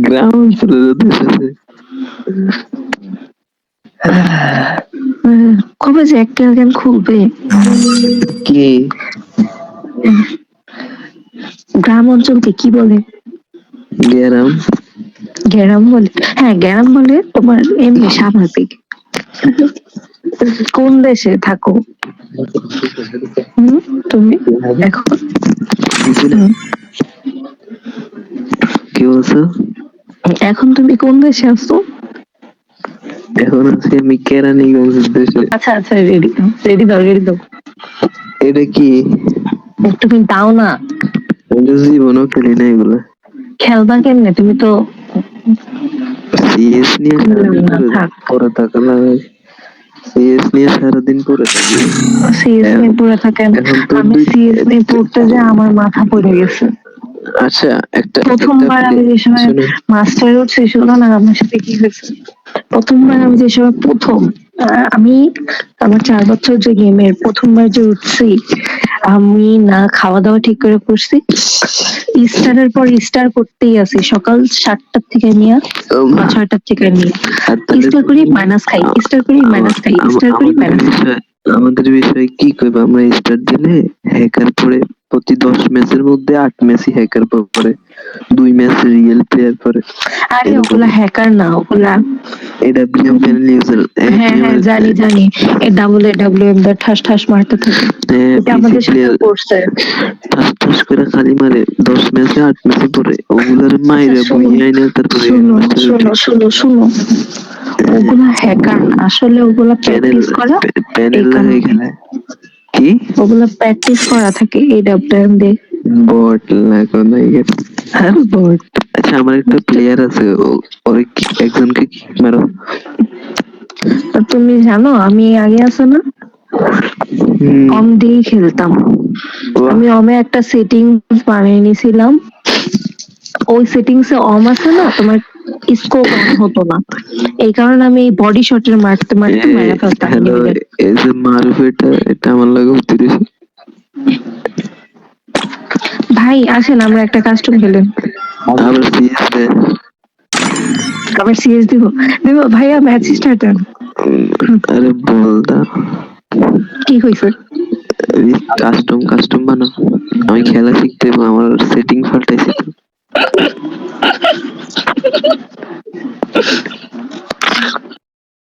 গ্রাম অঞ্চলের দেশ আছে। কবে যে একটা গান খুলবে? কি গ্রাম অঞ্চলকে কি বলে? গ্রাম? গ্রাম বলে? হ্যাঁ গ্রাম বলে তোমার এমনি স্বাভাবিক। কোন দেশে থাকো তুমি এখন? কি বলছো? এখন তুমি কোন দেশে আছো? এখন আছি আমি কেরানীগঞ্জের দেশে। আচ্ছা আচ্ছা, রেডি রেডি দাও, রেডি দাও। এটা কি? তুমি দাও না। জীবনও খেলি না এগুলা। খেলবা কেমনে? তুমি তো সিএস নিয়ে সারাদিন পরে থাকা লাগে। সিএস নিয়ে সারাদিন পরে থাকি। সিএস নিয়ে পড়ে থাকেন? আমি সিএস নিয়ে পড়তে যে আমার মাথা পড়ে গেছে। আচ্ছা একটা প্রথমবার আমি যে সময় মাস্টার উঠছি, শোনো না আমার সাথে কি হয়েছে। প্রথমবার আমি যে সময় আমি আমার 4 বছর যে গেমের প্রথমবার যে উঠছি, আমি না খাওয়া দাওয়া ঠিক করে করছি, ইস্টারের পর ইস্টার করতেই আছি সকাল 7টা থেকে নিয়ে বা 6টার থেকে নিয়ে। ইস্টার করি মাইনাস খাই, ইস্টার করি মাইনাস খাই, ইস্টার করি মাইনাস খাই। আমাদের বিষয়ে কি কইবা? আমরা স্টার দিলে হ্যাকার পড়ে প্রতি 10 ম্যাচের মধ্যে 8 ম্যাচই হ্যাকার পড়ে, 2 ম্যাচ রিয়েল প্লেয়ার পড়ে। আরে ওগুলা হ্যাকার না, ওগুলা এডব্লিউএম প্যানেল ইউজার। হ্যাঁ হ্যাঁ জানি জানি, এ ডাব্লিউএম দা ঠাস ঠাস মারতে থাকে। এটা আমাদের সাথে করছে। ঠাস ঠাস করে খালি মারে, 10 ম্যাচে 8 ম্যাচে পড়ে। ওগুলার মাইরে বইয়ে আইনে তারপরে শুনো শুনো শুনো শুনো, ওগুলা হ্যাকার না, আসলে ওগুলা প্র্যাকটিস করা। প্যানেল লাগাই খেলায়। কি ওগুলা প্র্যাকটিস করা থাকে এডব্লিউএম দিয়ে। বট লাগো নাই আর বট। আচ্ছা আমার একটা প্লেয়ার আছে, ওরে একজনকে কিক মারো। তুমি জানো আমি আগে আছে না অম দিয়ে খেলতাম। আমি অমে একটা সেটিংস বানিয়ে নিয়েছিলাম, ওই সেটিংস এ অম আছে না তোমার, স্কোপ অন হতো না, এই কারণে আমি বডি শটের মারতে মারতে মেরে ফেলতাম। হ্যালো এই যে মারুফ, এটা আমার লাগে উত্তরিস। ভাই আসেন আমরা একটা কাস্টম খেলি। আবার সিএস রে, আবার সিএস দিব দিব ভাইয়া, ম্যাচ স্টার্টার। আরে বল দা কি হইছে? কাস্টম বানাও। আমি খেলা শিখতে, আমার সেটিং পাল্টাইছি তো।